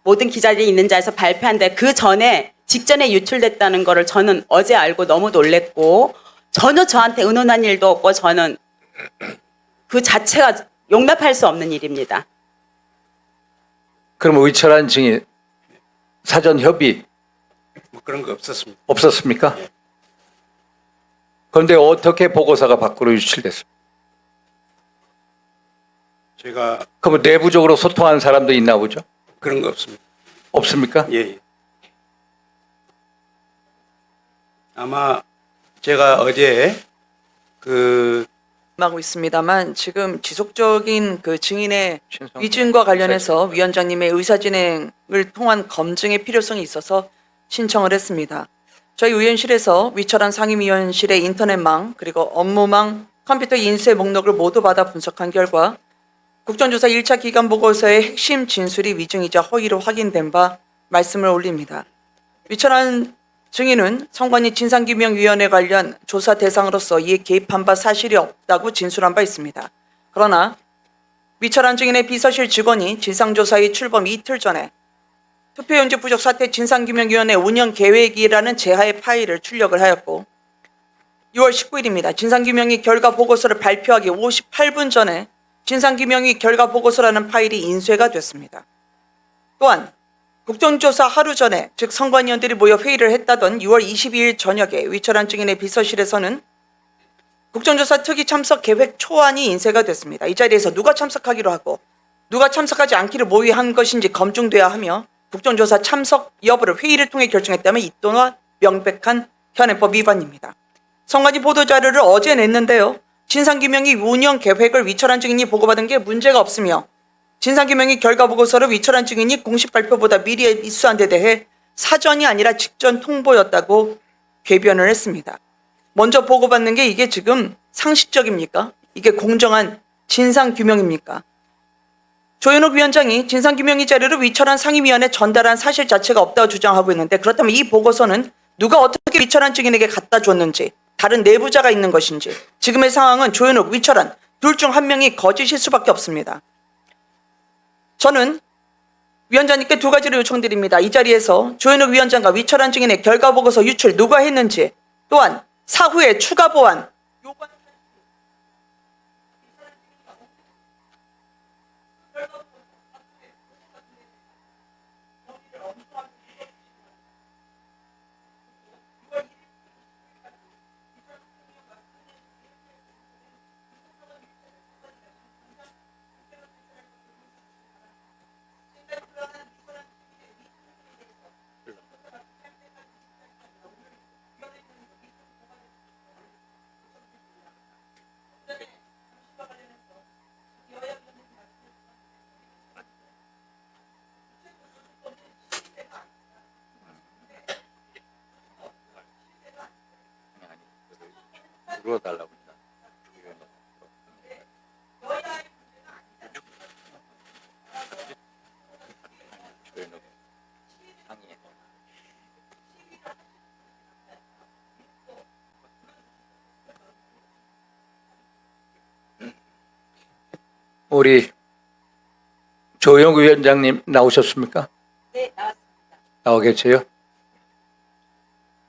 모든 기자들이 있는 자에서 발표한데 그 전에 직전에 유출됐다는 거를 저는 어제 알고 너무 놀랬고 전혀 저한테 의논한 일도 없고 저는 그 자체가 용납할 수 없는 일입니다. 그럼 의철한 증인 사전 협의 뭐 그런 거 없었습니다. 없었습니까? 예. 그런데 어떻게 보고서가 밖으로 유출됐습니까? 제가 그럼 내부적으로 소통한 사람도 있나 보죠? 그런 거 없습니다. 없습니까? 예, 예. 아마 제가 어제 하고 있습니다만 지금 지속적인 그 증인의 신성- 위증과 관련해서 위원장님의 의사진행을 통한 검증의 필요성이 있어서 신청을 했습니다. 저희 의원실에서 위철한 상임위원실의 인터넷망 그리고 업무망 컴퓨터 인쇄 목록을 모두 받아 분석한 결과 국정조사 1차 기간 보고서의 핵심 진술이 위증이자 허위로 확인된 바 말씀을 올립니다. 위철한 증인은 선관위 진상규명위원회 관련 조사 대상으로서 이에 개입한 바 사실이 없다고 진술한 바 있습니다. 그러나 위철한 증인의 비서실 직원이 진상조사의 출범 이틀 전에 투표용지 부족 사태 진상규명위원회 운영 계획이라는 제하의 파일을 출력을 하였고 6월 19일입니다. 진상규명위 결과 보고서를 발표하기 58분 전에 진상규명위 결과 보고서라는 파일이 인쇄가 됐습니다. 또한 국정조사 하루 전에 즉 선관위원들이 모여 회의를 했다던 6월 22일 저녁에 위철한 증인의 비서실에서는 국정조사 특위 참석 계획 초안이 인쇄가 됐습니다. 이 자리에서 누가 참석하기로 하고 누가 참석하지 않기를 모의한 것인지 검증돼야 하며 국정조사 참석 여부를 회의를 통해 결정했다면 이 또한 명백한 현행법 위반입니다. 선관위 보도자료를 어제 냈는데요. 진상규명위 운영 계획을 위철한 증인이 보고받은 게 문제가 없으며 진상규명위 결과 보고서를 위철한 증인이 공식 발표보다 미리 입수한 데 대해 사전이 아니라 직전 통보였다고 궤변을 했습니다. 먼저 보고받는 게 이게 지금 상식적입니까? 이게 공정한 진상규명입니까? 조현옥 위원장이 진상규명위 자료를 위철한 상임위원회 전달한 사실 자체가 없다고 주장하고 있는데 그렇다면 이 보고서는 누가 어떻게 위철한 증인에게 갖다 줬는지 다른 내부자가 있는 것인지 지금의 상황은 조현옥, 위철한 둘 중 한 명이 거짓일 수밖에 없습니다. 저는 위원장님께 두 가지를 요청드립니다. 이 자리에서 조현옥 위원장과 위철한 증인의 결과보고서 유출 누가 했는지 또한 사후에 추가 보완 요구하는 물어달라고 했다. 우리 조영 위원장님 나오셨습니까? 네, 나왔습니다. 나와 계세요?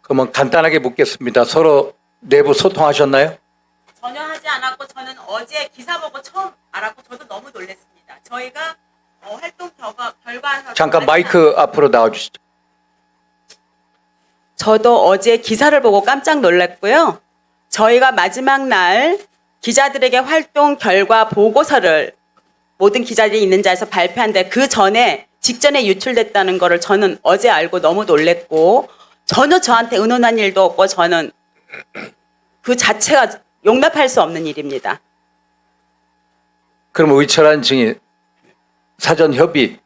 그러면 간단하게 묻겠습니다. 서로 내부 소통하셨나요? 전혀 하지 않았고 저는 어제 기사 보고 처음 알았고 저도 너무 놀랐습니다. 저희가 활동 결과 잠깐 마이크 앞으로 나와주시죠. 저도 어제 기사를 보고 깜짝 놀랐고요. 저희가 마지막 날 기자들에게 활동 결과 보고서를 모든 기자들이 있는 자에서 발표한데 그 전에 직전에 유출됐다는 거를 저는 어제 알고 너무 놀랬고 전혀 저한테 의논한 일도 없고 저는 그 자체가 용납할 수 없는 일입니다. 그럼 의철한 증인 사전 협의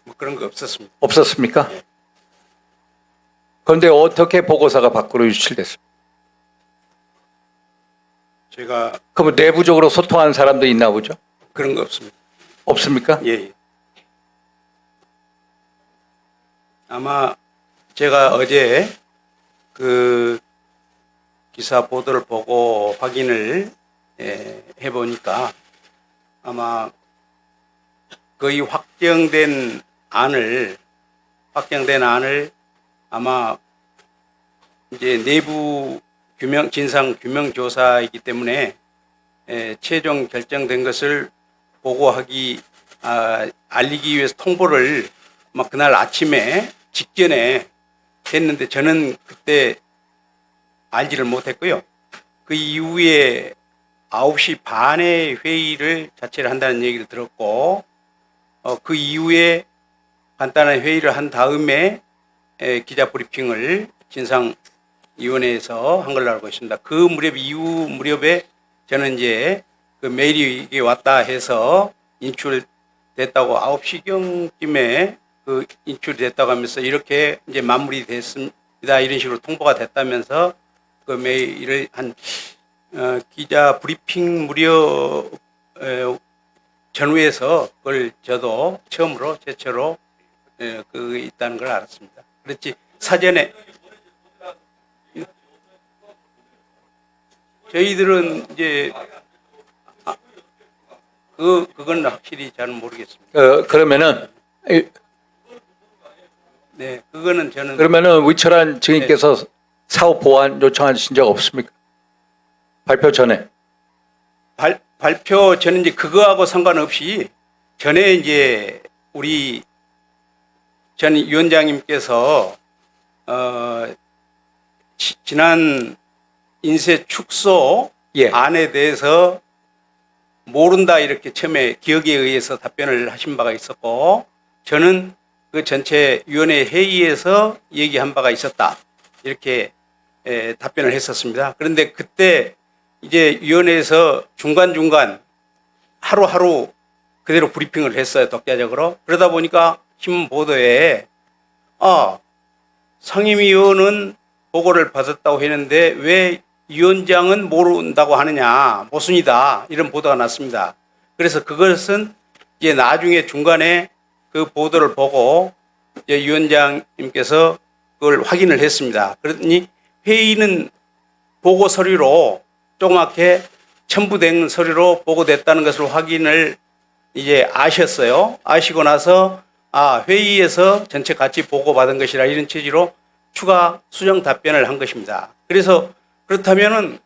뭐 그런 거 없었습니다. 없었습니까? 예. 그런데 어떻게 보고서가 밖으로 유출됐습니까? 제가 그럼 내부적으로 소통한 사람도 있나 보죠? 그런 거 없습니다. 없습니까? 예, 예. 아마 제가 어제 기사 보도를 보고 확인을 해보니까 아마 거의 확정된 안을 아마 이제 내부 규명 진상 규명 조사이기 때문에 최종 결정된 것을 보고하기 알리기 위해서 통보를 막 그날 아침에 직전에 했는데 저는 그때 알지를 못했고요. 그 이후에 9시 반에 회의를 자체를 한다는 얘기를 들었고 그 이후에 간단한 회의를 한 다음에 기자 브리핑을 진상위원회에서 한 걸로 알고 있습니다. 그 무렵 이후 무렵에 저는 이제 그 메일이 이게 왔다 해서 인출됐다고 9시경쯤에 그 인출됐다고 하면서 이렇게 이제 마무리됐습니다. 이런 식으로 통보가 됐다면서 그 메일을 한 기자 브리핑 무렵 전후에서 그걸 저도 최초로 그 있다는 걸 알았습니다. 그렇지 사전에 저희들은 이제 그건 확실히 잘 모르겠습니다. 그러면은 네, 그거는 저는 그러면은 위철한 증인께서 사후 보완 요청하신 적 없습니까? 발표 전에. 발표 저는 이제 그거하고 상관없이 전에 이제 우리 전 위원장님께서 지난 인쇄 축소 예. 안에 대해서 모른다 이렇게 처음에 기억에 의해서 답변을 하신 바가 있었고 저는 그 전체 위원회 회의에서 얘기한 바가 있었다 이렇게 답변을 했었습니다. 그런데 그때 이제 위원회에서 중간중간 하루하루 그대로 브리핑을 했어요. 독자적으로. 그러다 보니까 신문 보도에 상임위원은 보고를 받았다고 했는데 왜 위원장은 모른다고 하느냐, 모순이다 이런 보도가 났습니다. 그래서 그것은 이제 나중에 중간에 그 보도를 보고 이제 위원장님께서 그걸 확인을 했습니다. 그러더니 회의는 보고 서류로 조그맣게 첨부된 서류로 보고됐다는 것을 확인을 이제 아셨어요. 아시고 나서 회의에서 전체 같이 보고받은 것이라 이런 취지로 추가 수정 답변을 한 것입니다. 그래서 그렇다면은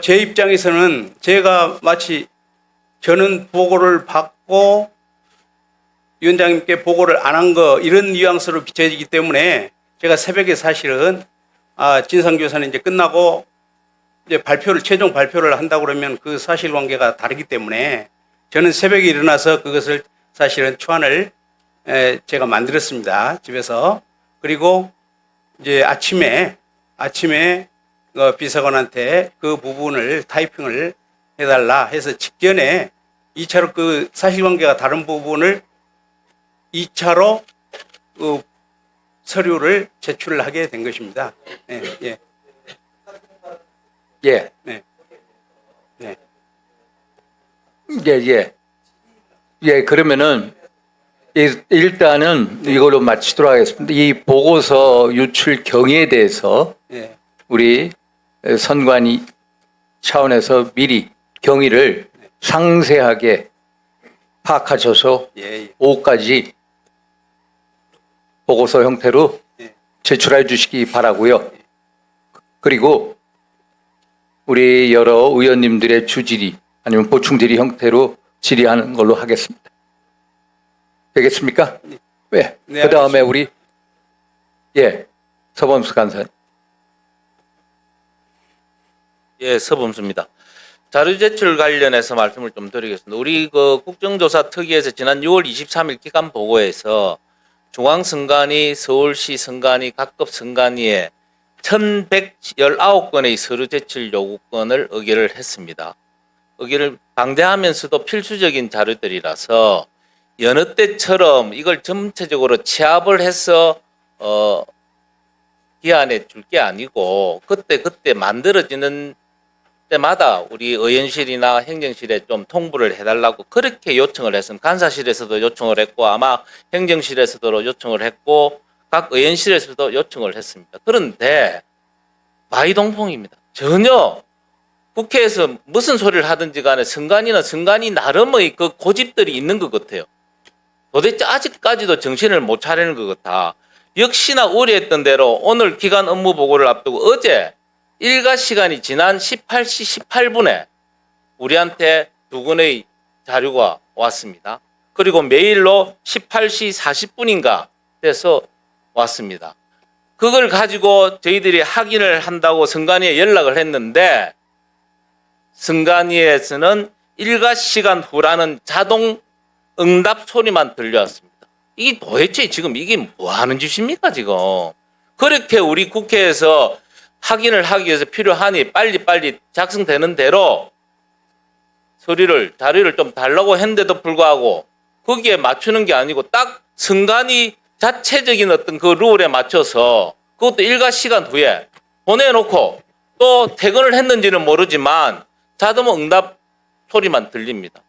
제 입장에서는 제가 마치 저는 보고를 받고 위원장님께 보고를 안 한 거 이런 뉘앙스로 비춰지기 때문에 제가 새벽에 사실은 진상조사는 이제 끝나고 이제 최종 발표를 한다고 그러면 그 사실관계가 다르기 때문에 저는 새벽에 일어나서 그것을 사실은 초안을 제가 만들었습니다. 집에서. 그리고 이제 아침에 비서관한테 그 부분을 타이핑을 해달라 해서 직전에 2차로 그 사실관계가 다른 부분을 2차로 그 서류를 제출을 하게 된 것입니다. 네, 예. 예. 네. 네. 예, 그러면은 일단은 이걸로 마치도록 하겠습니다. 이 보고서 유출 경위에 대해서 예. 우리 선관위 차원에서 미리 경위를 상세하게 파악하셔서 예. 오후까지 보고서 형태로 예. 제출해 주시기 바라고요. 그리고 우리 여러 의원님들의 주질의 아니면 보충 질의 형태로 질의하는 걸로 하겠습니다. 되겠습니까? 네. 네, 그 다음에 우리 서범수 간사님. 예, 서범수입니다. 자료 제출 관련해서 말씀을 좀 드리겠습니다. 우리 그 국정조사 특위에서 지난 6월 23일 기간 보고에서 중앙선관위, 서울시 선관위, 각급 선관위에 1119건의 서류 제출 요구건을 의결을 했습니다. 의결을 방대하면서도 필수적인 자료들이라서 여느 때처럼 이걸 전체적으로 취합을 해서 기한에 줄 게 아니고 그때 만들어지는 때마다 우리 의원실이나 행정실에 좀 통보를 해달라고 그렇게 요청을 했습니다. 간사실에서도 요청을 했고 아마 행정실에서도 요청을 했고 각 의원실에서도 요청을 했습니다. 그런데 마이동풍입니다. 전혀 국회에서 무슨 소리를 하든지 간에 선관위는 선관위 나름의 그 고집들이 있는 것 같아요. 도대체 아직까지도 정신을 못 차리는 것 같아. 역시나 우려했던 대로 오늘 기간 업무 보고를 앞두고 어제 일과 시간이 지난 18시 18분에 우리한테 두 건의 자료가 왔습니다. 그리고 메일로 18시 40분인가 돼서 왔습니다. 그걸 가지고 저희들이 확인을 한다고 선관위에 연락을 했는데 선관위에서는 일과 시간 후라는 자동 응답 소리만 들려왔습니다. 이게 도대체 지금 이게 뭐 하는 짓입니까, 지금? 그렇게 우리 국회에서 확인을 하기 위해서 필요하니 빨리빨리 작성되는 대로 자료를 좀 달라고 했는데도 불구하고 거기에 맞추는 게 아니고 딱 선관위 자체적인 어떤 그 룰에 맞춰서 그것도 일과 시간 후에 보내놓고 또 퇴근을 했는지는 모르지만 자동 응답 소리만 들립니다.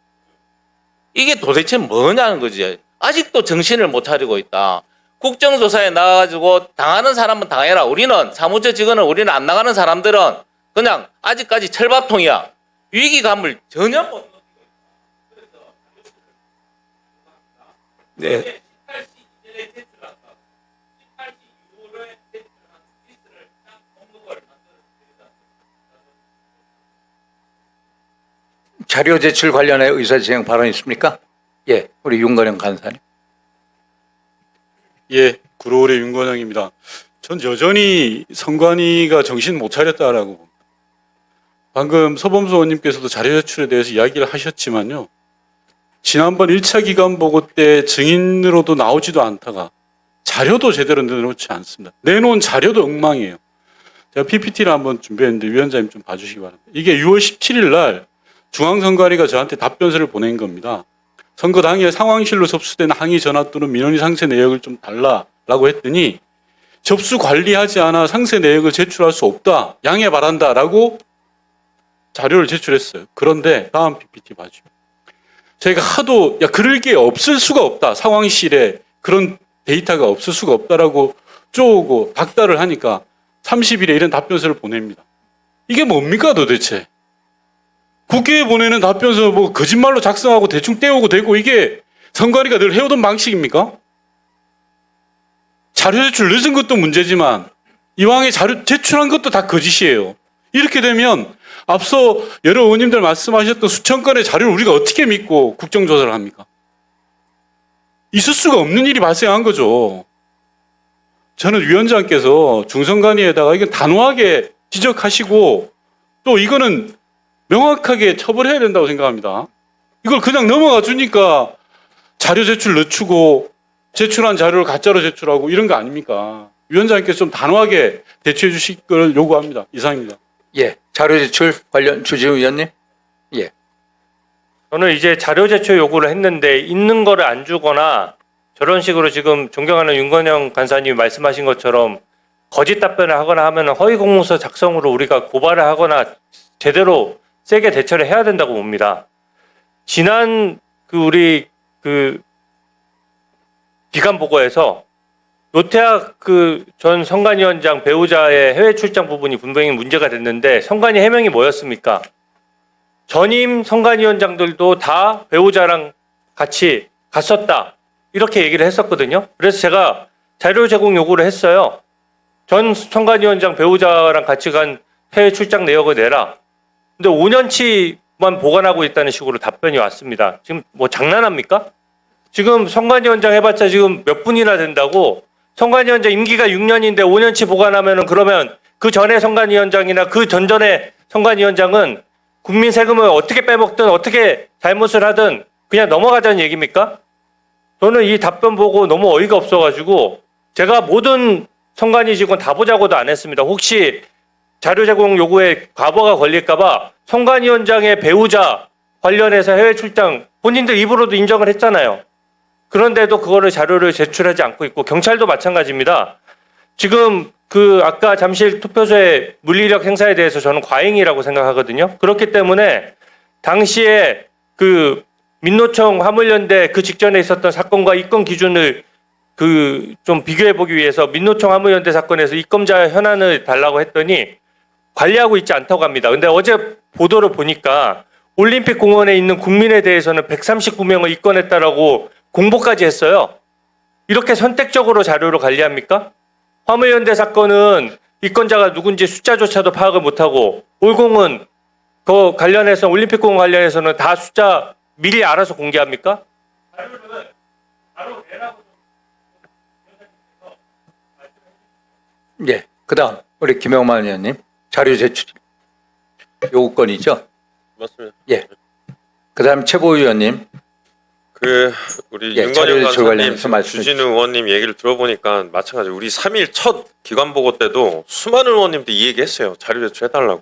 이게 도대체 뭐냐는 거지. 아직도 정신을 못 차리고 있다. 국정조사에 나가가지고 당하는 사람은 당해라. 우리는 사무처 직원은 우리는 안 나가는 사람들은 그냥 아직까지 철밥통이야. 위기감을 전혀 못 네. 자료 제출 관련해 의사진행 발언 있습니까? 예, 우리 윤건영 간사님. 예, 구로울의 윤건영입니다. 전 여전히 선관위가 정신 못 차렸다라고 봅니다. 방금 서범수 의원님께서도 자료 제출에 대해서 이야기를 하셨지만요. 지난번 1차 기간보고 때 증인으로도 나오지도 않다가 자료도 제대로 내놓지 않습니다. 내놓은 자료도 엉망이에요. 제가 PPT를 한번 준비했는데 위원장님 좀 봐주시기 바랍니다. 이게 6월 17일 날 중앙선관위가 저한테 답변서를 보낸 겁니다. 선거 당일 상황실로 접수된 항의 전화 또는 민원이 상세 내역을 좀 달라라고 했더니 접수 관리하지 않아 상세 내역을 제출할 수 없다. 양해 바란다라고 자료를 제출했어요. 그런데 다음 PPT 봐주세요. 저희가 하도 그럴 게 없을 수가 없다. 상황실에 그런 데이터가 없을 수가 없다라고 쪼고 닥달을 하니까 30일에 이런 답변서를 보냅니다. 이게 뭡니까 도대체? 국회에 보내는 답변서 뭐 거짓말로 작성하고 대충 떼우고 되고 이게 선관위가 늘 해오던 방식입니까? 자료 제출 늦은 것도 문제지만 이왕에 자료 제출한 것도 다 거짓이에요. 이렇게 되면 앞서 여러 의원님들 말씀하셨던 수천 건의 자료를 우리가 어떻게 믿고 국정조사를 합니까? 있을 수가 없는 일이 발생한 거죠. 저는 위원장께서 중선관위에다가 이건 단호하게 지적하시고 또 이거는 명확하게 처벌해야 된다고 생각합니다. 이걸 그냥 넘어가 주니까 자료 제출 늦추고 제출한 자료를 가짜로 제출하고 이런 거 아닙니까? 위원장님께서 좀 단호하게 대처해 주실 걸 요구합니다. 이상입니다. 예, 자료 제출 관련 주지훈 의원님. 예. 저는 이제 자료 제출 요구를 했는데 있는 거를 안 주거나 저런 식으로 지금 존경하는 윤건영 간사님이 말씀하신 것처럼 거짓 답변을 하거나 하면 허위 공문서 작성으로 우리가 고발을 하거나 제대로 세게 대처를 해야 된다고 봅니다. 지난 우리 기간 보고에서 노태학 전 선관위원장 배우자의 해외 출장 부분이 분명히 문제가 됐는데 선관위 해명이 뭐였습니까? 전임 선관위원장들도 다 배우자랑 같이 갔었다. 이렇게 얘기를 했었거든요. 그래서 제가 자료 제공 요구를 했어요. 전 선관위원장 배우자랑 같이 간 해외 출장 내역을 내라. 근데 5년치만 보관하고 있다는 식으로 답변이 왔습니다. 지금 뭐 장난합니까? 지금 선관위원장 해봤자 지금 몇 분이나 된다고. 선관위원장 임기가 6년인데 5년치 보관하면은 그러면 그 전에 선관위원장이나 그 전전에 선관위원장은 국민 세금을 어떻게 빼먹든 어떻게 잘못을 하든 그냥 넘어가자는 얘기입니까? 저는 이 답변 보고 너무 어이가 없어가지고 제가 모든 선관위 직원 다 보자고도 안 했습니다. 혹시 자료 제공 요구에 과부하가 걸릴까봐 선관위원장의 배우자 관련해서 해외 출장 본인들 입으로도 인정을 했잖아요. 그런데도 그거를 자료를 제출하지 않고 있고 경찰도 마찬가지입니다. 지금 아까 잠실 투표소의 물리력 행사에 대해서 저는 과잉이라고 생각하거든요. 그렇기 때문에 당시에 민노총 화물연대 그 직전에 있었던 사건과 입건 기준을 좀 비교해 보기 위해서 민노총 화물연대 사건에서 입건자 현안을 달라고 했더니 관리하고 있지 않다고 합니다. 근데 어제 보도를 보니까 올림픽 공원에 있는 국민에 대해서는 139명을 입건했다라고 공보까지 했어요. 이렇게 선택적으로 자료를 관리합니까? 화물연대 사건은 이건자가 누군지 숫자조차도 파악을 못하고 올공은 그 관련해서 올림픽공 관련해서는 다 숫자 미리 알아서 공개합니까? 예. 그다음 우리 김영만 의원님 자료 제출 요구권이죠. 맞습니다. 예. 그다음 최보 의원님. 우리 예, 윤건영 자료 제출 간사님, 관련해서 말씀해 주진우 의원님 얘기를 들어보니까 마찬가지로 우리 3일 첫 기관 보고 때도 수많은 의원님들이 이 얘기했어요. 자료 제출해달라고.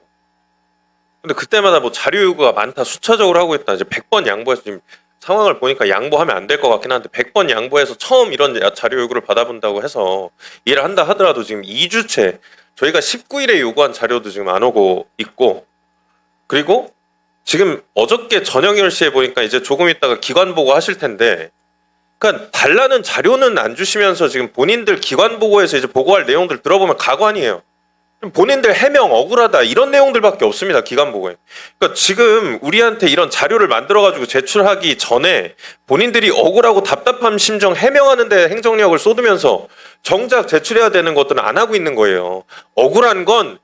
근데 그때마다 뭐 자료 요구가 많다, 수차적으로 하고 있다. 이제 100번 양보해서 지금 상황을 보니까 양보하면 안 될 것 같긴 한데 100번 양보해서 처음 이런 자료 요구를 받아본다고 해서 일을 한다 하더라도 지금 2주째 저희가 19일에 요구한 자료도 지금 안 오고 있고, 그리고 지금 어저께 저녁 10시에 보니까 이제 조금 있다가 기관 보고 하실 텐데, 그러니까 달라는 자료는 안 주시면서 지금 본인들 기관 보고에서 이제 보고할 내용들 들어보면 가관이에요. 본인들 해명 억울하다 이런 내용들밖에 없습니다. 기관 보고에. 그러니까 지금 우리한테 이런 자료를 만들어가지고 제출하기 전에 본인들이 억울하고 답답한 심정 해명하는 데 행정력을 쏟으면서 정작 제출해야 되는 것들은 안 하고 있는 거예요. 억울한 건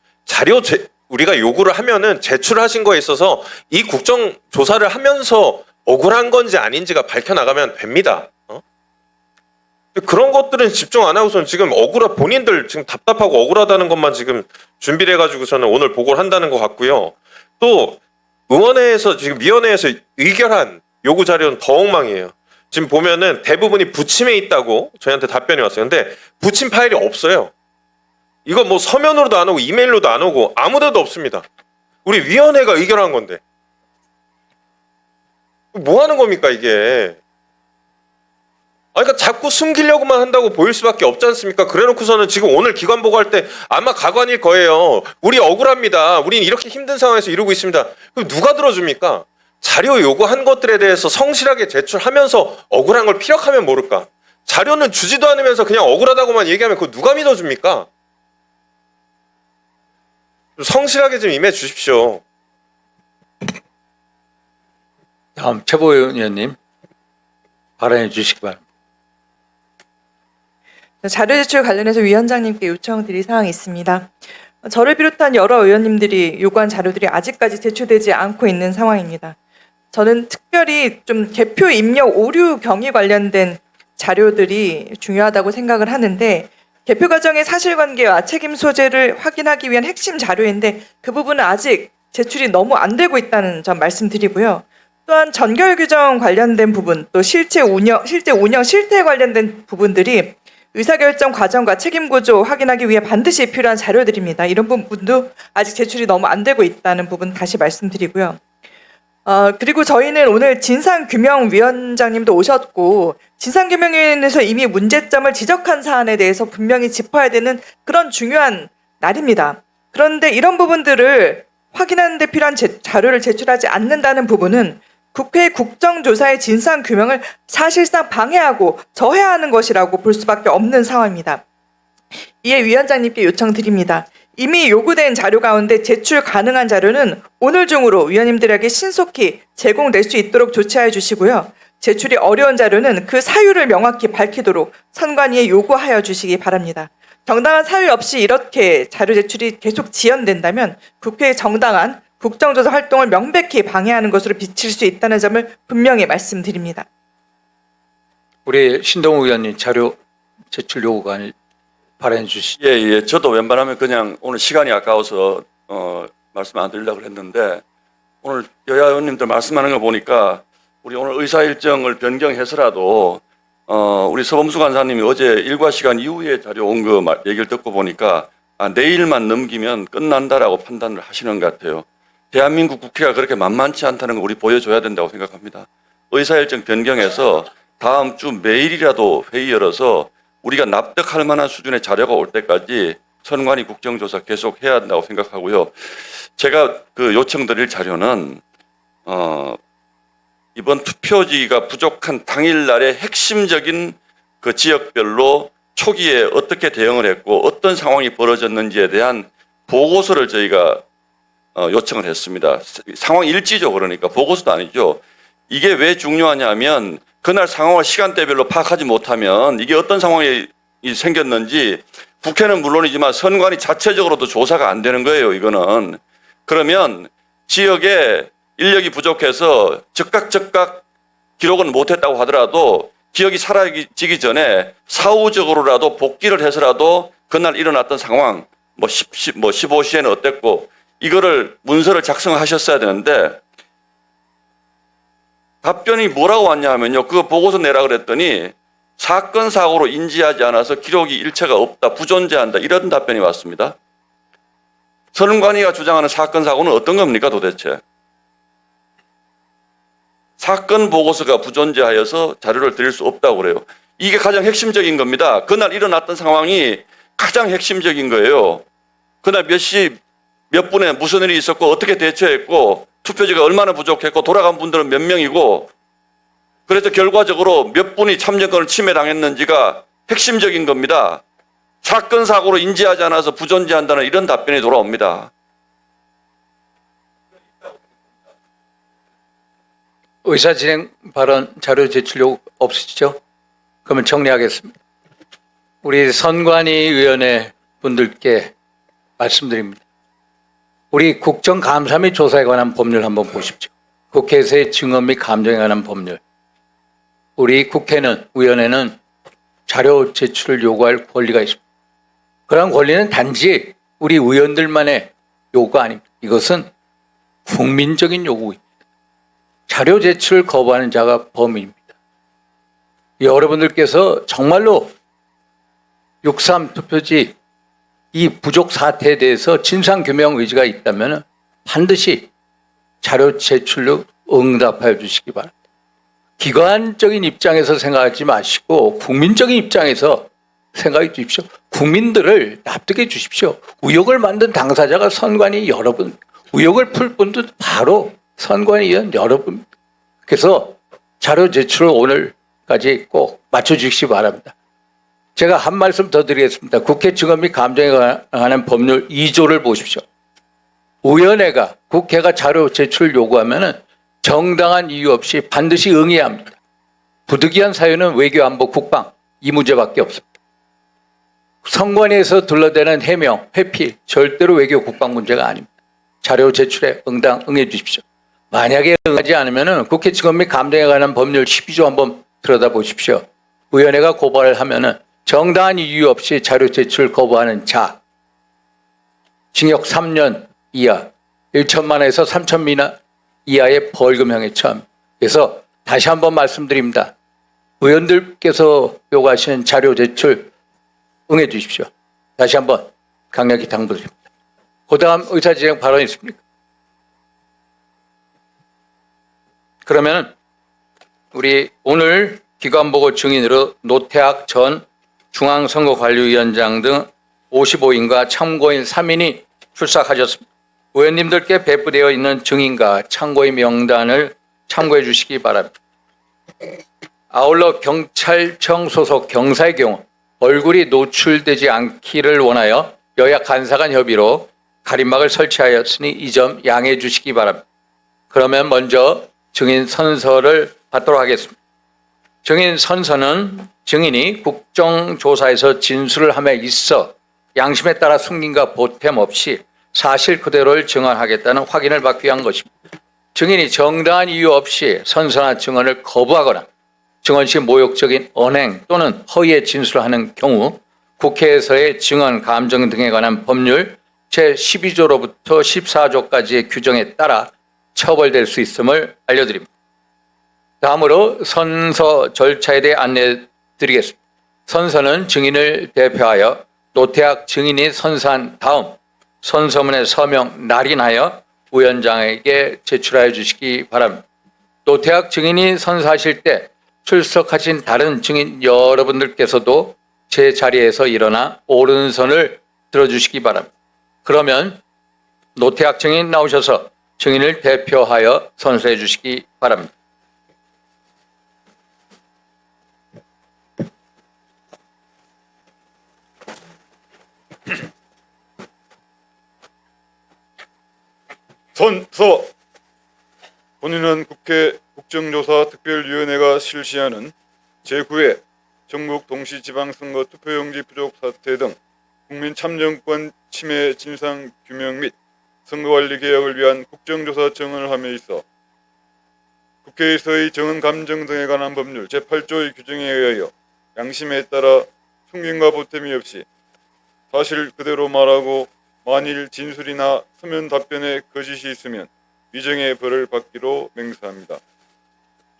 우리가 요구를 하면은 제출하신 거에 있어서 이 국정조사를 하면서 억울한 건지 아닌지가 밝혀나가면 됩니다. 그런 것들은 집중 안 하고서는 지금 본인들 지금 답답하고 억울하다는 것만 지금 준비를 해가지고서는 오늘 보고를 한다는 것 같고요. 또 의원회에서 지금 위원회에서 의결한 요구 자료는 더 엉망이에요. 지금 보면은 대부분이 부침에 있다고 저희한테 답변이 왔어요. 근데 부침 파일이 없어요. 이거 뭐 서면으로도 안 오고 이메일로도 안 오고 아무데도 없습니다. 우리 위원회가 의결한 건데 뭐 하는 겁니까 이게? 그러니까 자꾸 숨기려고만 한다고 보일 수밖에 없지 않습니까? 그래놓고서는 지금 오늘 기관 보고할 때 아마 가관일 거예요. 우리 억울합니다. 우린 이렇게 힘든 상황에서 이러고 있습니다. 그럼 누가 들어줍니까? 자료 요구한 것들에 대해서 성실하게 제출하면서 억울한 걸 피력하면 모를까? 자료는 주지도 않으면서 그냥 억울하다고만 얘기하면 그거 누가 믿어줍니까? 성실하게 좀 임해 주십시오. 다음 최보 의원님 발언해 주시기 바랍니다. 자료 제출 관련해서 위원장님께 요청드릴 사항이 있습니다. 저를 비롯한 여러 의원님들이 요구한 자료들이 아직까지 제출되지 않고 있는 상황입니다. 저는 특별히 좀 개표 입력 오류 경위 관련된 자료들이 중요하다고 생각을 하는데, 개표 과정의 사실관계와 책임 소재를 확인하기 위한 핵심 자료인데 그 부분은 아직 제출이 너무 안 되고 있다는 점 말씀드리고요. 또한 전결 규정 관련된 부분, 또 실제 운영 실태 관련된 부분들이 의사결정 과정과 책임 구조 확인하기 위해 반드시 필요한 자료들입니다. 이런 부분도 아직 제출이 너무 안 되고 있다는 부분 다시 말씀드리고요. 그리고 저희는 오늘 진상규명위원장님도 오셨고, 진상규명위원회에서 이미 문제점을 지적한 사안에 대해서 분명히 짚어야 되는 그런 중요한 날입니다. 그런데 이런 부분들을 확인하는 데 필요한 자료를 제출하지 않는다는 부분은 국회 국정조사의 진상규명을 사실상 방해하고 저해하는 것이라고 볼 수밖에 없는 상황입니다. 이에 위원장님께 요청드립니다. 이미 요구된 자료 가운데 제출 가능한 자료는 오늘 중으로 위원님들에게 신속히 제공될 수 있도록 조치하여 주시고요. 제출이 어려운 자료는 그 사유를 명확히 밝히도록 선관위에 요구하여 주시기 바랍니다. 정당한 사유 없이 이렇게 자료 제출이 계속 지연된다면 국회의 정당한 국정조사 활동을 명백히 방해하는 것으로 비칠 수 있다는 점을 분명히 말씀드립니다. 우리 신동욱 의원님 자료 제출 요구가 발언해 주시죠. 예. 저도 웬만하면 그냥 오늘 시간이 아까워서 말씀 안 드리려고 했는데, 오늘 여야 의원님들 말씀하는 거 보니까 우리 오늘 의사 일정을 변경해서라도 우리 서범수 간사님이 어제 일과 시간 이후에 자료 온 거 얘기를 듣고 보니까 내일만 넘기면 끝난다라고 판단을 하시는 것 같아요. 대한민국 국회가 그렇게 만만치 않다는 거 우리 보여줘야 된다고 생각합니다. 의사 일정 변경해서 다음 주 매일이라도 회의 열어서 우리가 납득할 만한 수준의 자료가 올 때까지 선관위 국정조사 계속 해야 한다고 생각하고요. 제가 요청드릴 자료는 이번 투표지가 부족한 당일날의 핵심적인 그 지역별로 초기에 어떻게 대응을 했고 어떤 상황이 벌어졌는지에 대한 보고서를 저희가 요청을 했습니다. 상황 일지죠. 그러니까 보고서도 아니죠. 이게 왜 중요하냐면 그날 상황을 시간대별로 파악하지 못하면 이게 어떤 상황이 생겼는지 국회는 물론이지만 선관위 자체적으로도 조사가 안 되는 거예요. 이거는. 그러면 지역에 인력이 부족해서 즉각 기록은 못했다고 하더라도 기억이 사라지기 전에 사후적으로라도 복귀를 해서라도 그날 일어났던 상황, 15시에는 어땠고 이거를 문서를 작성하셨어야 되는데 답변이 뭐라고 왔냐 하면요. 그거 보고서 내라 그랬더니 사건 사고로 인지하지 않아서 기록이 일체가 없다, 부존재한다 이런 답변이 왔습니다. 선관위가 주장하는 사건 사고는 어떤 겁니까 도대체? 사건 보고서가 부존재하여서 자료를 드릴 수 없다고 그래요. 이게 가장 핵심적인 겁니다. 그날 일어났던 상황이 가장 핵심적인 거예요. 그날 몇 시, 몇 분에 무슨 일이 있었고 어떻게 대처했고 투표지가 얼마나 부족했고 돌아간 분들은 몇 명이고 그래서 결과적으로 몇 분이 참여권을 침해당했는지가 핵심적인 겁니다. 사건 사고로 인지하지 않아서 부존재한다는 이런 답변이 돌아옵니다. 의사진행 발언 자료 제출 요구 없으시죠? 그러면 정리하겠습니다. 우리 선관위위원회 분들께 말씀드립니다. 우리 국정감사 및 조사에 관한 법률 한번 보십시오. 국회에서의 증언 및 감정에 관한 법률. 우리 국회는, 위원회는 자료 제출을 요구할 권리가 있습니다. 그런 권리는 단지 우리 의원들만의 요구가 아닙니다. 이것은 국민적인 요구입니다. 자료 제출 거부하는 자가 범인입니다. 여러분들께서 정말로 6.3 투표지 이 부족 사태에 대해서 진상규명 의지가 있다면 반드시 자료 제출로 응답하여 주시기 바랍니다. 기관적인 입장에서 생각하지 마시고 국민적인 입장에서 생각해 주십시오. 국민들을 납득해 주십시오. 의혹을 만든 당사자가 선관위 여러분, 의혹을 풀 분도 바로 선관위원 여러분. 그래서 자료 제출을 오늘까지 꼭 맞춰주시기 바랍니다. 제가 한 말씀 더 드리겠습니다. 국회 증언 및 감정에 관한 법률 2조를 보십시오. 위원회가 국회가 자료 제출을 요구하면 정당한 이유 없이 반드시 응해야 합니다. 부득이한 사유는 외교, 안보, 국방 이 문제밖에 없습니다. 선관위에서 둘러대는 해명, 회피 절대로 외교, 국방 문제가 아닙니다. 자료 제출에 응해 주십시오. 만약에 응하지 않으면 국회 증언 및 감정에 관한 법률 12조 한번 들여다보십시오. 위원회가 고발을 하면 정당한 이유 없이 자료 제출 거부하는 자 징역 3년 이하 1천만 원에서 3천 이하의 벌금형에 처함. 그래서 다시 한번 말씀드립니다. 의원들께서 요구하시는 자료 제출 응해 주십시오. 다시 한번 강력히 당부드립니다. 그다음 의사진행 발언 있습니까? 그러면 우리 오늘 기관보고 증인으로 노태학 전 중앙선거관리위원장 등 55인과 참고인 3인이 출석하셨습니다. 의원님들께 배부되어 있는 증인과 참고인 명단을 참고해 주시기 바랍니다. 아울러 경찰청 소속 경사의 경우 얼굴이 노출되지 않기를 원하여 여야 간사 간 협의로 가림막을 설치하였으니 이 점 양해해 주시기 바랍니다. 그러면 먼저 증인 선서를 받도록 하겠습니다. 증인 선서는 증인이 국정조사에서 진술을 함에 있어 양심에 따라 숨김과 보탬 없이 사실 그대로를 증언하겠다는 확인을 받기 위한 것입니다. 증인이 정당한 이유 없이 선서나 증언을 거부하거나 증언 시 모욕적인 언행 또는 허위의 진술을 하는 경우 국회에서의 증언, 감정 등에 관한 법률 제12조로부터 14조까지의 규정에 따라 처벌될 수 있음을 알려드립니다. 다음으로 선서 절차에 대해 안내해 드리겠습니다. 선서는 증인을 대표하여 노태학 증인이 선서한 다음 선서문의 서명 날인하여 위원장에게 제출하여 주시기 바랍니다. 노태학 증인이 선서하실 때 출석하신 다른 증인 여러분들께서도 제 자리에서 일어나 오른손을 들어주시기 바랍니다. 그러면 노태학 증인 나오셔서 증인을 대표하여 선서해 주시기 바랍니다. 선서. 본인은 국회 국정조사 특별위원회가 실시하는 제9회 전국 동시지방선거 투표용지 부족 사태 등 국민 참정권 침해 진상 규명 및 선거관리 개혁을 위한 국정조사 정언을 함에 있어 국회에서의 정언 감정 등에 관한 법률 제8조의 규정에 의하여 양심에 따라 숨김과 보탬이 없이 사실 그대로 말하고 만일 진술이나 서면 답변에 거짓이 있으면 위정의 벌을 받기로 맹세합니다.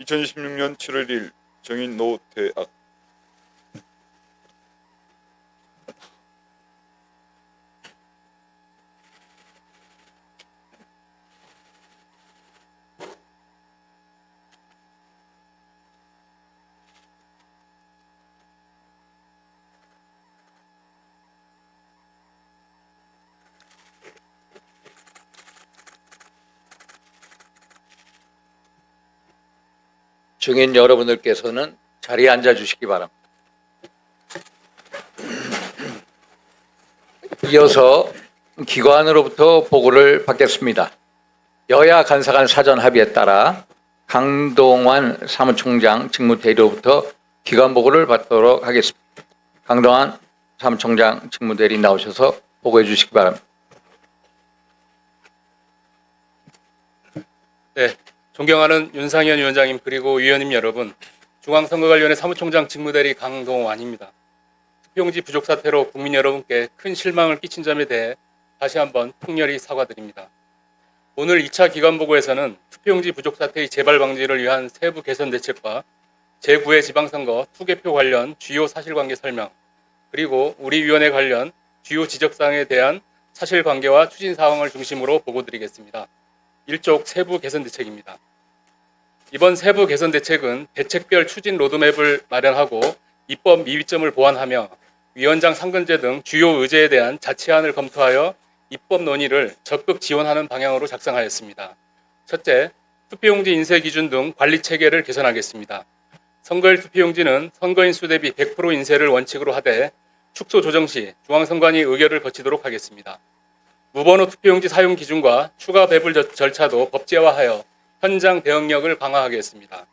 2026년 7월 1일 정인 노태악. 증인 여러분들께서는 자리에 앉아 주시기 바랍니다. 이어서 기관으로부터 보고를 받겠습니다. 여야 간사 간 사전 합의에 따라 강동완 사무총장 직무대리로부터 기관 보고를 받도록 하겠습니다. 강동완 사무총장 직무대리 나오셔서 보고해 주시기 바랍니다. 네, 존경하는 윤상현 위원장님 그리고 위원님 여러분, 중앙선거관리위원회 사무총장 직무대리 강동완입니다. 투표용지 부족 사태로 국민 여러분께 큰 실망을 끼친 점에 대해 다시 한번 통렬히 사과드립니다. 오늘 2차 기관보고에서는 투표용지 부족 사태의 재발 방지를 위한 세부 개선 대책과 제9회 지방선거 투개표 관련 주요 사실관계 설명, 그리고 우리 위원회 관련 주요 지적사항에 대한 사실관계와 추진사항을 중심으로 보고드리겠습니다. 1쪽 세부 개선 대책입니다. 이번 세부 개선 대책은 대책별 추진 로드맵을 마련하고 입법 미비점을 보완하며 위원장 상근제 등 주요 의제에 대한 자치안을 검토하여 입법 논의를 적극 지원하는 방향으로 작성하였습니다. 첫째, 투표용지 인쇄 기준 등 관리 체계를 개선하겠습니다. 선거일 투표용지는 선거인 수 대비 100% 인쇄를 원칙으로 하되 축소 조정 시 중앙선관위 의결을 거치도록 하겠습니다. 무번호 투표용지 사용 기준과 추가 배분 절차도 법제화하여 현장 대응력을 강화하겠습니다.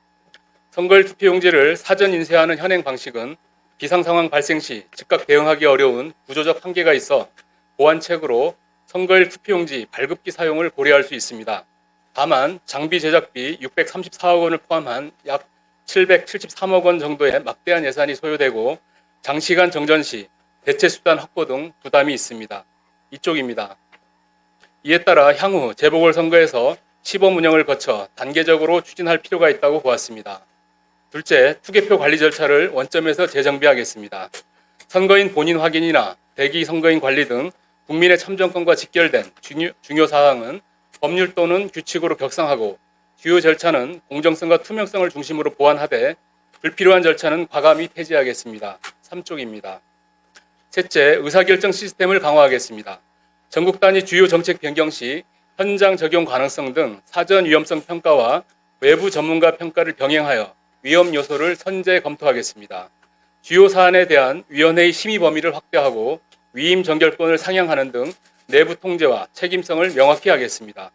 선거일 투표용지를 사전 인쇄하는 현행 방식은 비상 상황 발생 시 즉각 대응하기 어려운 구조적 한계가 있어 보완책으로 선거일 투표용지 발급기 사용을 고려할 수 있습니다. 다만 장비 제작비 634억 원을 포함한 약 773억 원 정도의 막대한 예산이 소요되고 장시간 정전 시 대체 수단 확보 등 부담이 있습니다. 이쪽입니다. 이에 따라 향후 재보궐선거에서 시범 운영을 거쳐 단계적으로 추진할 필요가 있다고 보았습니다. 둘째, 투개표 관리 절차를 원점에서 재정비하겠습니다. 선거인 본인 확인이나 대기 선거인 관리 등 국민의 참정권과 직결된 중요 사항은 법률 또는 규칙으로 격상하고 주요 절차는 공정성과 투명성을 중심으로 보완하되 불필요한 절차는 과감히 폐지하겠습니다. 3쪽입니다. 셋째, 의사결정 시스템을 강화하겠습니다. 전국 단위 주요 정책 변경 시 현장 적용 가능성 등 사전 위험성 평가와 외부 전문가 평가를 병행하여 위험 요소를 선제 검토하겠습니다. 주요 사안에 대한 위원회의 심의 범위를 확대하고 위임 정결권을 상향하는 등 내부 통제와 책임성을 명확히 하겠습니다.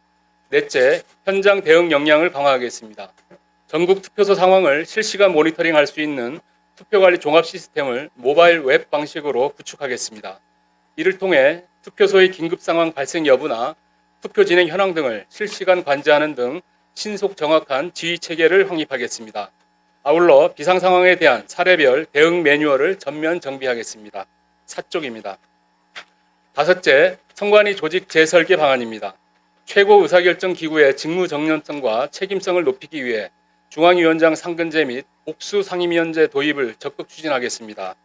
넷째, 현장 대응 역량을 강화하겠습니다. 전국 투표소 상황을 실시간 모니터링할 수 있는 투표관리 종합 시스템을 모바일 웹 방식으로 구축하겠습니다. 이를 통해 투표소의 긴급 상황 발생 여부나 투표 진행 현황 등을 실시간 관제하는 등 신속 정확한 지휘 체계를 확립하겠습니다. 아울러 비상 상황에 대한 사례별 대응 매뉴얼을 전면 정비하겠습니다. 4쪽입니다. 다섯째, 선관위 조직 재설계 방안입니다. 최고 의사결정 기구의 직무 정연성과 책임성을 높이기 위해 중앙위원장 상근제 및 복수 상임위원제 도입을 적극 추진하겠습니다.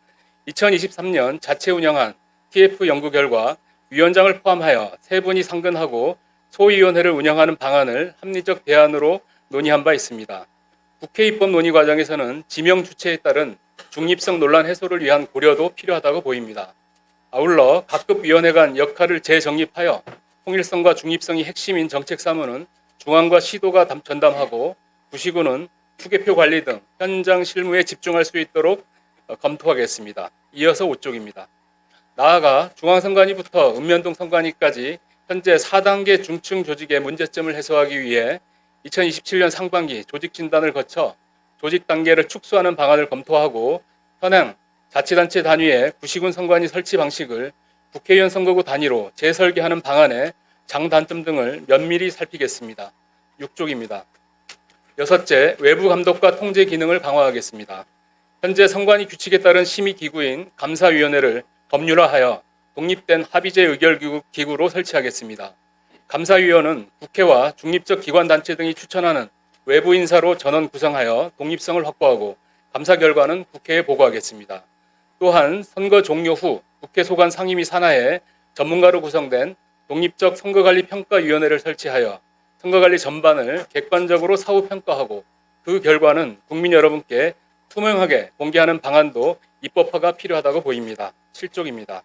2023년 자체 운영한 TF 연구 결과 위원장을 포함하여 3분이 상근하고 소위원회를 운영하는 방안을 합리적 대안으로 논의한 바 있습니다. 국회 입법 논의 과정에서는 지명 주체에 따른 중립성 논란 해소를 위한 고려도 필요하다고 보입니다. 아울러 각급 위원회 간 역할을 재정립하여 통일성과 중립성이 핵심인 정책 사무는 중앙과 시도가 전담하고 구시구는 투개표 관리 등 현장 실무에 집중할 수 있도록 검토하겠습니다. 이어서 5쪽입니다. 나아가 중앙선관위부터 읍면동 선관위까지 현재 4단계 중층 조직의 문제점을 해소하기 위해 2027년 상반기 조직 진단을 거쳐 조직 단계를 축소하는 방안을 검토하고 현행 자치단체 단위의 구시군 선관위 설치 방식을 국회의원 선거구 단위로 재설계하는 방안의 장단점 등을 면밀히 살피겠습니다. 6쪽입니다. 여섯째, 외부 감독과 통제 기능을 강화하겠습니다. 현재 선관위 규칙에 따른 심의기구인 감사위원회를 법률화하여 독립된 합의제 의결기구로 설치하겠습니다. 감사위원은 국회와 중립적 기관단체 등이 추천하는 외부 인사로 전원 구성하여 독립성을 확보하고 감사 결과는 국회에 보고하겠습니다. 또한 선거 종료 후 국회 소관 상임위 산하에 전문가로 구성된 독립적 선거관리평가위원회를 설치하여 선거관리 전반을 객관적으로 사후 평가하고 그 결과는 국민 여러분께 투명하게 공개하는 방안도 입법화가 필요하다고 보입니다. 7쪽입니다.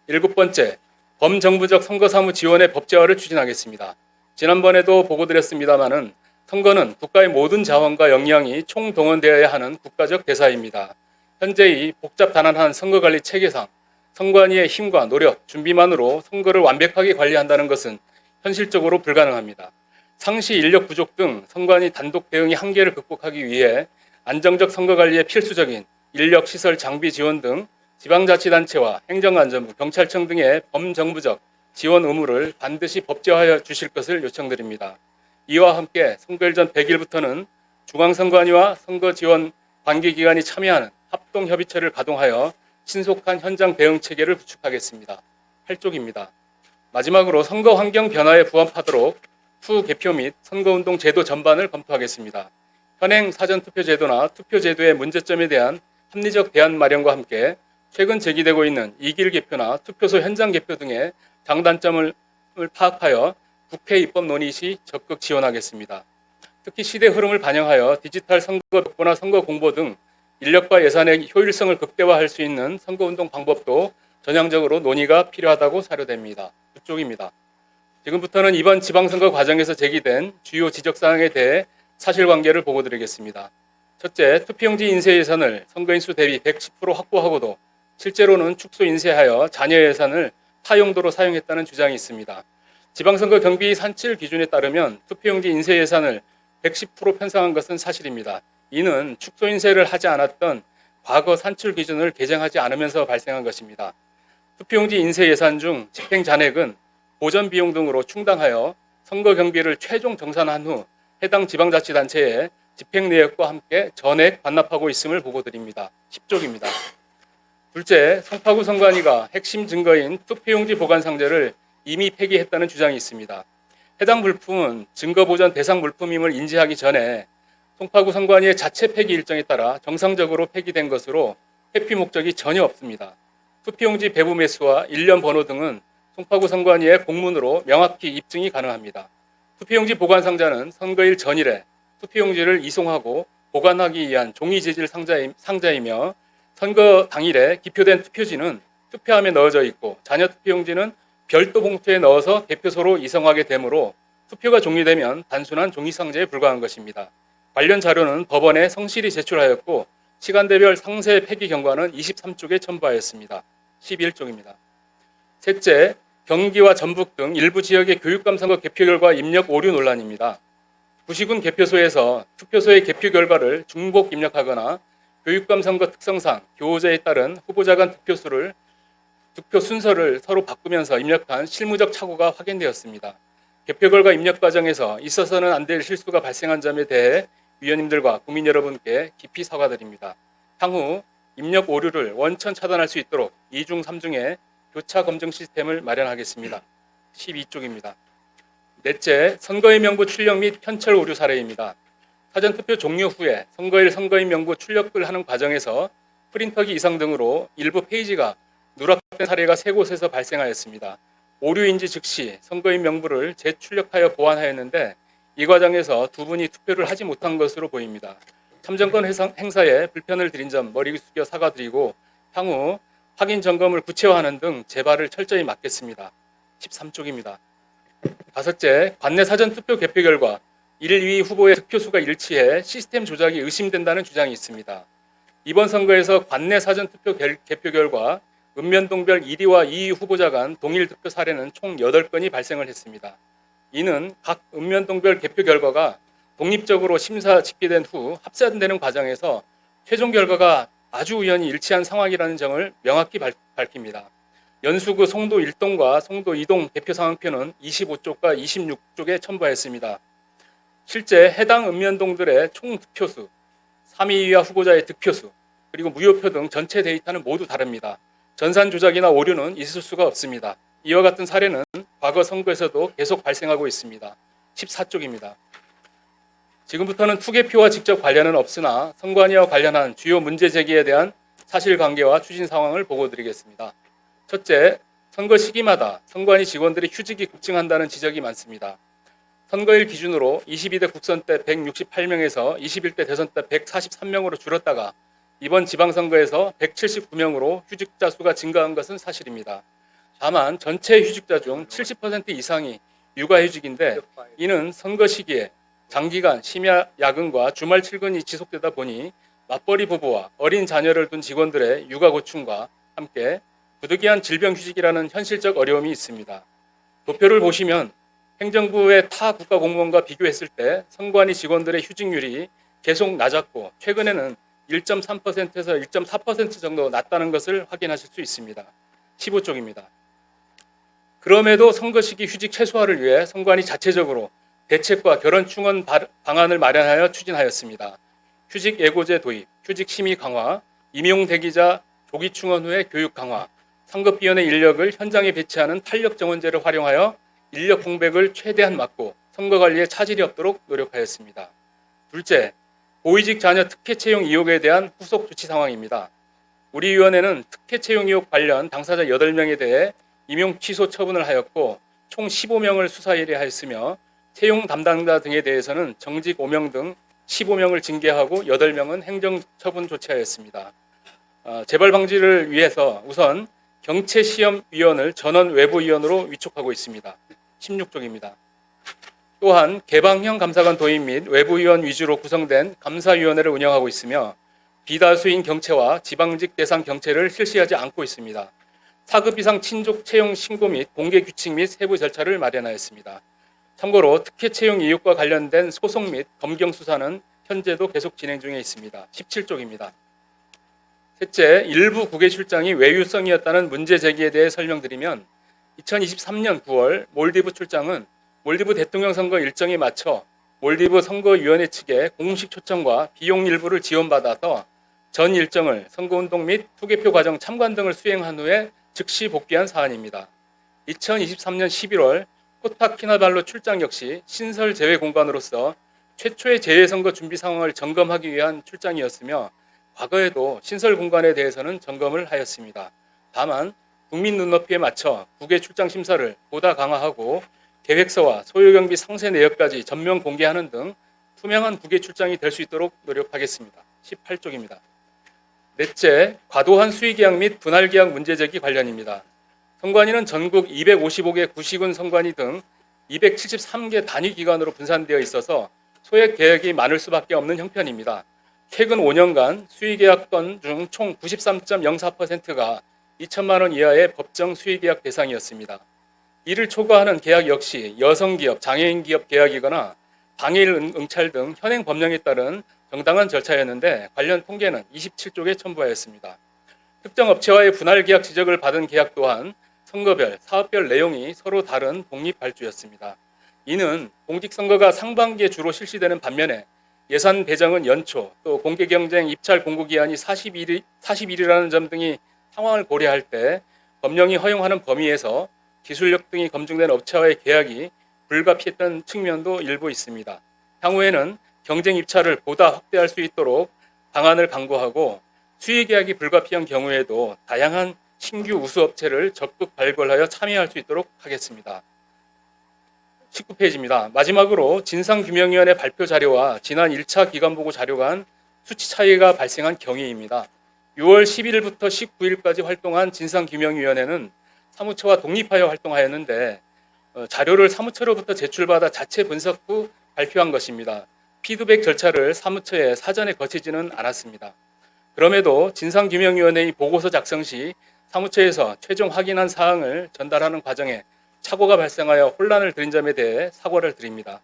7번째, 범정부적 선거사무 지원의 법제화를 추진하겠습니다. 지난번에도 보고드렸습니다마는 선거는 국가의 모든 자원과 역량이 총동원되어야 하는 국가적 대사입니다. 현재의 복잡다난한 선거관리 체계상 선관위의 힘과 노력, 준비만으로 선거를 완벽하게 관리한다는 것은 현실적으로 불가능합니다. 상시 인력 부족 등 선관위 단독 대응의 한계를 극복하기 위해 안정적 선거관리에 필수적인 인력, 시설, 장비 지원 등 지방자치단체와 행정안전부, 경찰청 등의 범정부적 지원 의무를 반드시 법제화하여 주실 것을 요청드립니다. 이와 함께 선거일 전 100일부터는 중앙선관위와 선거지원 관계기관이 참여하는 합동협의체를 가동하여 신속한 현장 대응 체계를 구축하겠습니다. 8쪽입니다. 마지막으로 선거 환경 변화에 부합하도록 후 개표 및 선거운동 제도 전반을 검토하겠습니다. 현행 사전투표제도나 투표제도의 문제점에 대한 합리적 대안 마련과 함께 최근 제기되고 있는 이길 개표나 투표소 현장 개표 등의 장단점을 파악하여 국회 입법 논의 시 적극 지원하겠습니다. 특히 시대 흐름을 반영하여 디지털 선거 벽보나 선거 공보 등 인력과 예산의 효율성을 극대화할 수 있는 선거운동 방법도 전향적으로 논의가 필요하다고 사료됩니다. 9쪽입니다. 지금부터는 이번 지방선거 과정에서 제기된 주요 지적사항에 대해 사실관계를 보고드리겠습니다. 첫째, 투표용지 인쇄 예산을 선거인 수 대비 110% 확보하고도 실제로는 축소 인쇄하여 잔여 예산을 타 용도로 사용했다는 주장이 있습니다. 지방선거 경비 산출 기준에 따르면 투표용지 인쇄 예산을 110% 편성한 것은 사실입니다. 이는 축소 인쇄를 하지 않았던 과거 산출 기준을 개정하지 않으면서 발생한 것입니다. 투표용지 인쇄 예산 중 집행 잔액은 보전 비용 등으로 충당하여 선거 경비를 최종 정산한 후 해당 지방자치단체에 집행 내역과 함께 전액 반납하고 있음을 보고드립니다. 10쪽입니다. 둘째, 송파구 선관위가 핵심 증거인 투표용지 보관 상자를 이미 폐기했다는 주장이 있습니다. 해당 물품은 증거보전 대상 물품임을 인지하기 전에 송파구 선관위의 자체 폐기 일정에 따라 정상적으로 폐기된 것으로 회피 목적이 전혀 없습니다. 투표용지 배부 매수와 일련 번호 등은 송파구 선관위의 공문으로 명확히 입증이 가능합니다. 투표용지 보관 상자는 선거일 전일에 투표용지를 이송하고 보관하기 위한 종이 재질 상자이며 선거 당일에 기표된 투표지는 투표함에 넣어져 있고 잔여 투표용지는 별도 봉투에 넣어서 개표소로 이송하게 되므로 투표가 종료되면 단순한 종이 상자에 불과한 것입니다. 관련 자료는 법원에 성실히 제출하였고 시간대별 상세 폐기 경과는 23쪽에 첨부하였습니다. 11쪽입니다. 셋째, 경기와 전북 등 일부 지역의 교육감 선거 개표 결과 입력 오류 논란입니다. 구시군 개표소에서 투표소의 개표 결과를 중복 입력하거나 교육감 선거 특성상 교호제에 따른 후보자 간 득표 순서를 서로 바꾸면서 입력한 실무적 착오가 확인되었습니다. 개표 결과 입력 과정에서 있어서는 안 될 실수가 발생한 점에 대해 위원님들과 국민 여러분께 깊이 사과드립니다. 향후 입력 오류를 원천 차단할 수 있도록 2중 3중의 교차 검증 시스템을 마련하겠습니다. 12쪽입니다. 넷째, 선거인 명부 출력 및 편철 오류 사례입니다. 사전투표 종료 후에 선거일 선거인 명부 출력을 하는 과정에서 프린터기 이상 등으로 일부 페이지가 누락된 사례가 3곳에서 발생하였습니다. 오류인지 즉시 선거인 명부를 재출력하여 보완하였는데 이 과정에서 두 분이 투표를 하지 못한 것으로 보입니다. 참정권 행사에 불편을 드린 점 머리 숙여 사과드리고 향후 확인 점검을 구체화하는 등 재발을 철저히 막겠습니다. 13쪽입니다. 다섯째, 관내 사전투표 개표 결과 1, 2위 후보의 득표수가 일치해 시스템 조작이 의심된다는 주장이 있습니다. 이번 선거에서 관내 사전투표 개표 결과 읍면동별 1위와 2위 후보자 간 동일 득표 사례는 총 8건이 발생을 했습니다. 이는 각 읍면동별 개표 결과가 독립적으로 심사 집계된 후 합산되는 과정에서 최종 결과가 아주 우연히 일치한 상황이라는 점을 명확히 밝힙니다. 연수구 송도 1동과 송도 2동 개표 상황표는 25쪽과 26쪽에 첨부하였습니다. 실제 해당 읍면동들의 총 득표수, 3위 이하 후보자의 득표수, 그리고 무효표 등 전체 데이터는 모두 다릅니다. 전산 조작이나 오류는 있을 수가 없습니다. 이와 같은 사례는 과거 선거에서도 계속 발생하고 있습니다. 14쪽입니다. 지금부터는 투개표와 직접 관련은 없으나 선관위와 관련한 주요 문제 제기에 대한 사실관계와 추진 상황을 보고드리겠습니다. 첫째, 선거 시기마다 선관위 직원들의 휴직이 급증한다는 지적이 많습니다. 선거일 기준으로 22대 국선 때 168명에서 21대 대선 때 143명으로 줄었다가 이번 지방선거에서 179명으로 휴직자 수가 증가한 것은 사실입니다. 다만 전체 휴직자 중 70% 이상이 육아휴직인데 이는 선거 시기에 장기간 심야 야근과 주말 출근이 지속되다 보니 맞벌이 부부와 어린 자녀를 둔 직원들의 육아 고충과 함께 부득이한 질병휴직이라는 현실적 어려움이 있습니다. 도표를 보시면 행정부의 타 국가 공무원과 비교했을 때 선관위 직원들의 휴직률이 계속 낮았고 최근에는 1.3%에서 1.4% 정도 낮다는 것을 확인하실 수 있습니다. 15쪽입니다. 그럼에도 선거 시기 휴직 최소화를 위해 선관위 자체적으로 대책과 결혼 충원 방안을 마련하여 추진하였습니다. 휴직 예고제 도입, 휴직 심의 강화, 임용 대기자 조기 충원 후에 교육 강화, 상급위원회 인력을 현장에 배치하는 탄력 정원제를 활용하여 인력 공백을 최대한 막고 선거 관리에 차질이 없도록 노력하였습니다. 둘째, 고위직 자녀 특혜 채용 의혹에 대한 후속 조치 상황입니다. 우리 위원회는 특혜 채용 의혹 관련 당사자 8명에 대해 임용 취소 처분을 하였고 총 15명을 수사 의뢰하였으며 채용 담당자 등에 대해서는 정직 5명 등 15명을 징계하고 8명은 행정처분 조치하였습니다. 재발 방지를 위해서 우선 경채시험위원을 전원 외부위원으로 위촉하고 있습니다. 16쪽입니다. 또한 개방형 감사관 도입 및 외부위원 위주로 구성된 감사위원회를 운영하고 있으며 비다수인 경채와 지방직 대상 경채를 실시하지 않고 있습니다. 4급 이상 친족 채용 신고 및 공개 규칙 및 세부 절차를 마련하였습니다. 참고로 특혜 채용 의혹과 관련된 소송 및 검경 수사는 현재도 계속 진행 중에 있습니다. 17쪽입니다. 셋째, 일부 국외 출장이 외유성이었다는 문제 제기에 대해 설명드리면 2023년 9월 몰디브 출장은 몰디브 대통령 선거 일정에 맞춰 몰디브 선거위원회 측의 공식 초청과 비용 일부를 지원받아서 전 일정을 선거운동 및 투개표 과정 참관 등을 수행한 후에 즉시 복귀한 사안입니다. 2023년 11월 코타키나발루 출장 역시 신설 제외 공간으로서 최초의 재외선거 준비 상황을 점검하기 위한 출장이었으며 과거에도 신설 공간에 대해서는 점검을 하였습니다. 다만 국민 눈높이에 맞춰 국외 출장 심사를 보다 강화하고 계획서와 소요 경비 상세 내역까지 전면 공개하는 등 투명한 국외 출장이 될 수 있도록 노력하겠습니다. 18쪽입니다. 넷째, 과도한 수의계약 및 분할계약 문제 제기 관련입니다. 선관위는 전국 255개 구시군 선관위 등 273개 단위 기관으로 분산되어 있어서 소액 계약이 많을 수밖에 없는 형편입니다. 최근 5년간 수의계약 건 중 총 93.04%가 2천만 원 이하의 법정 수의계약 대상이었습니다. 이를 초과하는 계약 역시 여성기업, 장애인기업 계약이거나 당일 응찰 등 현행 법령에 따른 정당한 절차였는데 관련 통계는 27쪽에 첨부하였습니다. 특정 업체와의 분할 계약 지적을 받은 계약 또한 선거별, 사업별 내용이 서로 다른 독립 발주였습니다. 이는 공직선거가 상반기에 주로 실시되는 반면에 예산 배정은 연초, 또 공개경쟁 입찰 공고기한이 40일이라는 점 등이 상황을 고려할 때 법령이 허용하는 범위에서 기술력 등이 검증된 업체와의 계약이 불가피했던 측면도 일부 있습니다. 향후에는 경쟁 입찰을 보다 확대할 수 있도록 방안을 강구하고 수의계약이 불가피한 경우에도 다양한 신규 우수업체를 적극 발굴하여 참여할 수 있도록 하겠습니다. 19페이지입니다. 마지막으로 진상규명위원회 발표 자료와 지난 1차 기관보고 자료 간 수치 차이가 발생한 경위입니다. 6월 11일부터 19일까지 활동한 진상규명위원회는 사무처와 독립하여 활동하였는데 자료를 사무처로부터 제출받아 자체 분석 후 발표한 것입니다. 피드백 절차를 사무처에 사전에 거치지는 않았습니다. 그럼에도 진상규명위원회의 보고서 작성 시 사무처에서 최종 확인한 사항을 전달하는 과정에 착오가 발생하여 혼란을 드린 점에 대해 사과를 드립니다.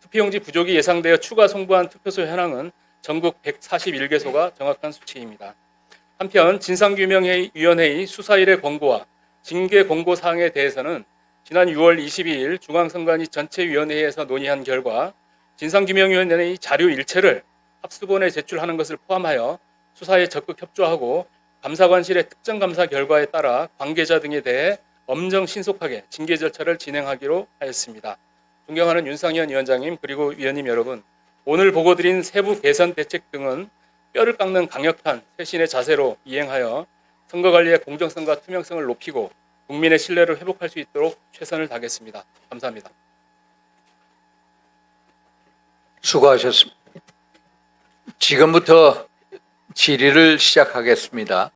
투표용지 부족이 예상되어 추가 송부한 투표소 현황은 전국 141개소가 정확한 수치입니다. 한편 진상규명위원회의 수사일의 권고와 징계 권고 사항에 대해서는 지난 6월 22일 중앙선관위 전체위원회에서 논의한 결과 진상규명위원회의 자료 일체를 합수본에 제출하는 것을 포함하여 수사에 적극 협조하고 감사관실의 특정감사 결과에 따라 관계자 등에 대해 엄정 신속하게 징계 절차를 진행하기로 하였습니다. 존경하는 윤상현 위원장님 그리고 위원님 여러분, 오늘 보고드린 세부 개선 대책 등은 뼈를 깎는 강력한 쇄신의 자세로 이행하여 선거관리의 공정성과 투명성을 높이고 국민의 신뢰를 회복할 수 있도록 최선을 다하겠습니다. 감사합니다. 수고하셨습니다. 지금부터 질의를 시작하겠습니다.